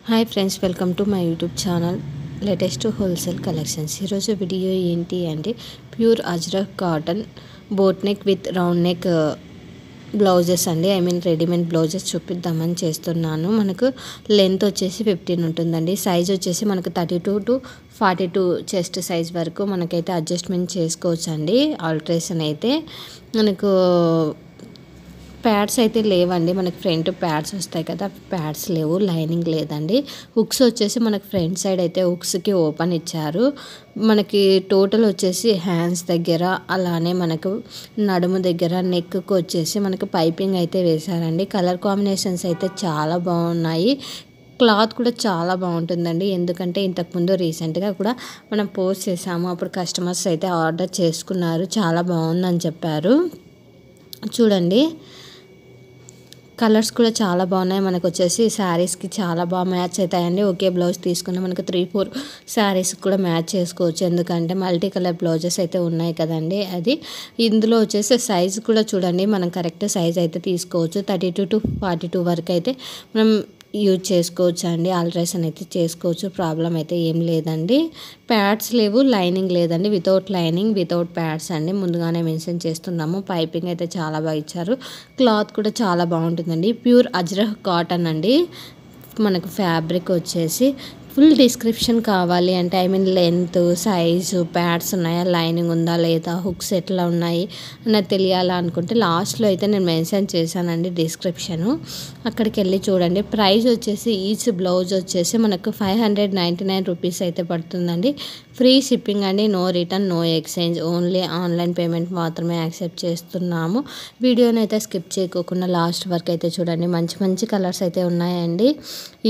Hi friends, welcome to my YouTube channel latest wholesale collections. ఈరోజు video ఏంటి అంటే pure Ajrak cotton boat neck with round neck blouses అండి. Readymade blouses చూపిద్దామని చేస్తున్నాను. మనకు లెంత్ వచ్చేసి 15 ఉంటుందండి. సైజ్ వచ్చేసి మనకు 32 to 42 చెస్ట్ సైజ్ వరకు మనకైతే అడ్జస్ట్మెంట్ చేసుకోవచ్చు అండి. ఆల్ట్రేషన్ అయితే మనకు ప్యాడ్స్ అయితే లేవండి. మనకి ఫ్రంట్ ప్యాడ్స్ వస్తాయి కదా, ప్యాడ్స్ లేవు, లైనింగ్ లేదండి. హుక్స్ వచ్చేసి మనకి ఫ్రంట్ సైడ్ అయితే హుక్స్కి ఓపెన్ ఇచ్చారు. మనకి టోటల్ వచ్చేసి హ్యాండ్స్ దగ్గర, అలానే మనకు నడుము దగ్గర, నెక్కి వచ్చేసి మనకు పైపింగ్ అయితే వేశారండి. కలర్ కాంబినేషన్స్ అయితే చాలా బాగున్నాయి. క్లాత్ కూడా చాలా బాగుంటుందండి. ఎందుకంటే ఇంతకుముందు రీసెంట్గా కూడా మనం పోస్ట్ చేసాము. అప్పుడు కస్టమర్స్ అయితే ఆర్డర్ చేసుకున్నారు, చాలా బాగుందని చెప్పారు. చూడండి, కలర్స్ కూడా చాలా బాగున్నాయి. మనకు వచ్చేసి శారీస్కి చాలా బాగా మ్యాచ్ అవుతాయండి. ఒకే బ్లౌజ్ తీసుకుని మనకు 3-4 శారీస్కి కూడా మ్యాచ్ చేసుకోవచ్చు. ఎందుకంటే మల్టీ కలర్ బ్లౌజెస్ అయితే ఉన్నాయి కదండి. అది ఇందులో వచ్చేసి సైజ్ కూడా చూడండి, మనం కరెక్ట్ సైజ్ అయితే తీసుకోవచ్చు. 32 to 42 వరకు అయితే మనం యూజ్ చేసుకోవచ్చు అండి. ఆల్ట్రేషన్ అయితే చేసుకోవచ్చు, ప్రాబ్లం అయితే ఏం లేదండి. ప్యాడ్స్ లేవు, లైనింగ్ లేదండి. వితౌట్ లైనింగ్, వితౌట్ ప్యాడ్స్ అండి. ముందుగానే మెన్షన్ చేస్తున్నాము. పైపింగ్ అయితే చాలా బాగా ఇచ్చారు. క్లాత్ కూడా చాలా బాగుంటుందండి. ప్యూర్ అజ్రక్ కాటన్ అండి. మనకు ఫ్యాబ్రిక్ వచ్చేసి ఫుల్ డిస్క్రిప్షన్ కావాలి అంటే లెంత్, సైజు, ప్యాడ్స్ ఉన్నాయా, లైనింగ్ ఉందా లేదా, హుక్స్ ఎట్లా ఉన్నాయి అన్నది తెలియాలా అనుకుంటే లాస్ట్లో అయితే నేను మెన్షన్ చేశానండి డిస్క్రిప్షను. అక్కడికి వెళ్ళి చూడండి. ప్రైస్ వచ్చేసి ఈచ్ బ్లౌజ్ వచ్చేసి మనకు 599 రూపీస్ అయితే పడుతుందండి. ఫ్రీ షిప్పింగ్ అండి. No return, no exchange, only online payment మాత్రమే యాక్సెప్ట్ చేస్తున్నాము. వీడియోని అయితే స్కిప్ చేయకోకుండా లాస్ట్ వరకు అయితే చూడండి. మంచి మంచి కలర్స్ అయితే ఉన్నాయండి.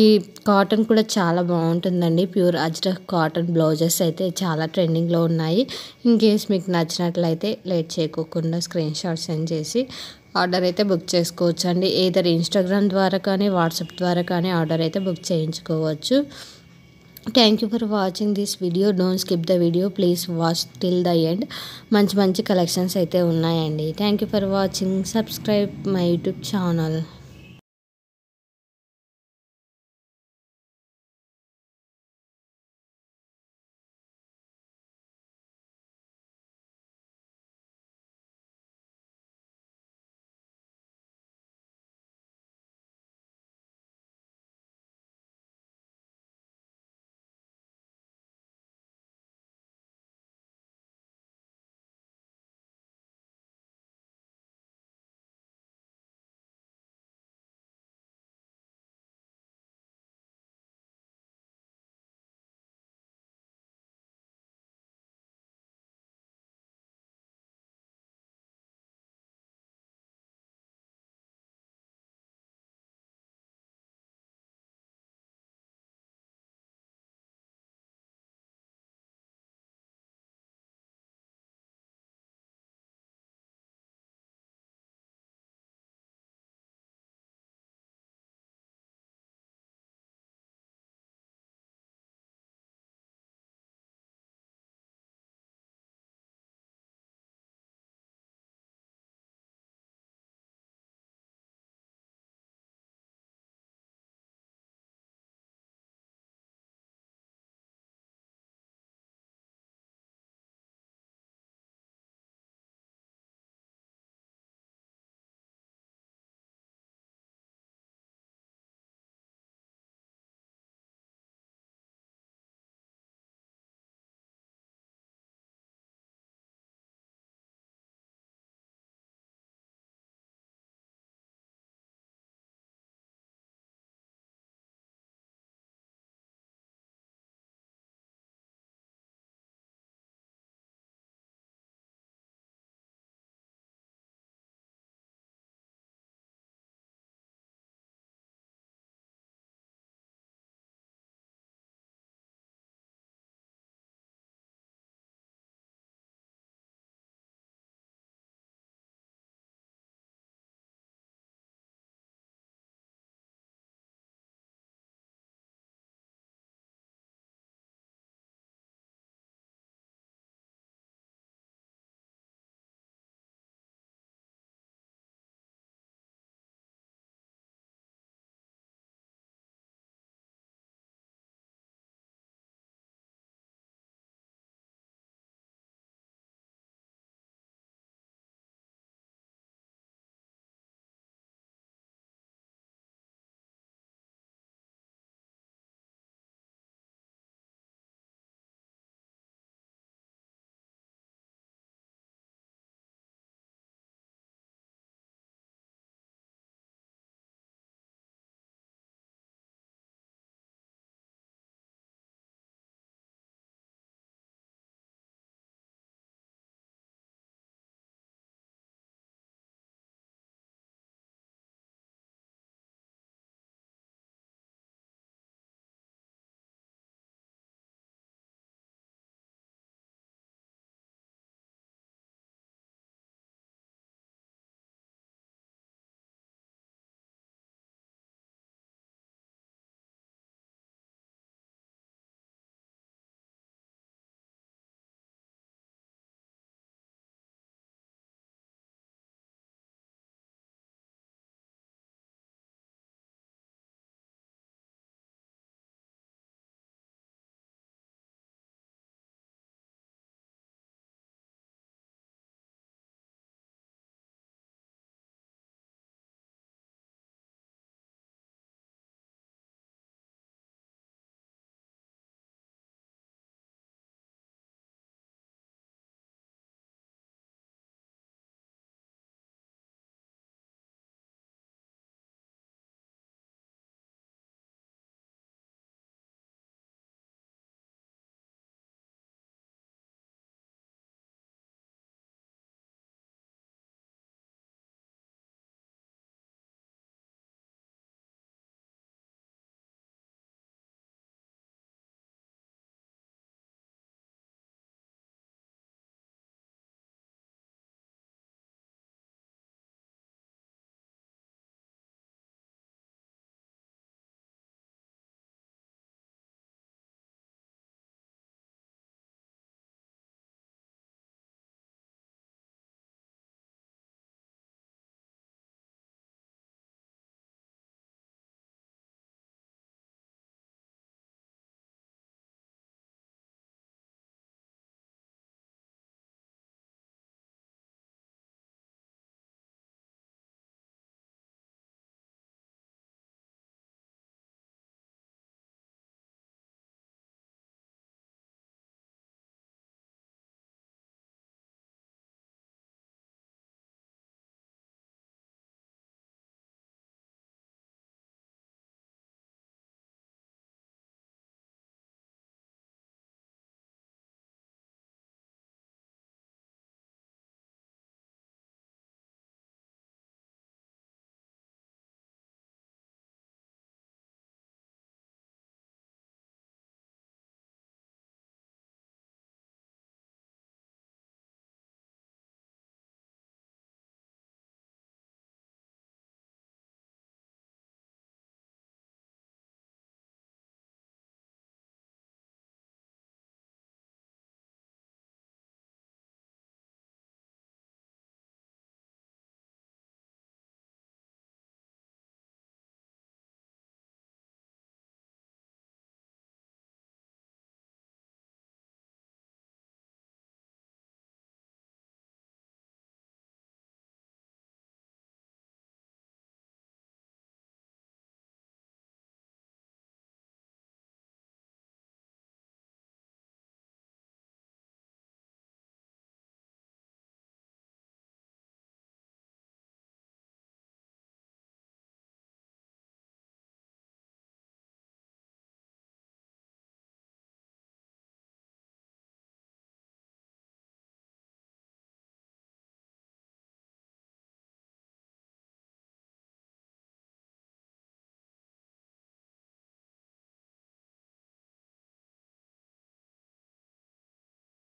ఈ కాటన్ కూడా చాలా బాగుంటుందండి. ప్యూర్ అజ్రక్ కాటన్ బ్లౌజెస్ అయితే చాలా ట్రెండింగ్లో ఉన్నాయి. ఇన్ కేస్ మీకు నచ్చినట్లయితే లేట్ చేయకోకుండా స్క్రీన్ షాట్ సెండ్ చేసి ఆర్డర్ అయితే బుక్ చేసుకోవచ్చు అండి. ఏదర్ ఇన్స్టాగ్రామ్ ద్వారా కానీ, వాట్సాప్ ద్వారా కానీ ఆర్డర్ అయితే బుక్ చేయించుకోవచ్చు. Thank you for watching this video. Don't skip the video, please watch till the end. మంచి మంచి కలెక్షన్స్ అయితే ఉన్నాయండి. Thank you for watching. Subscribe my YouTube channel.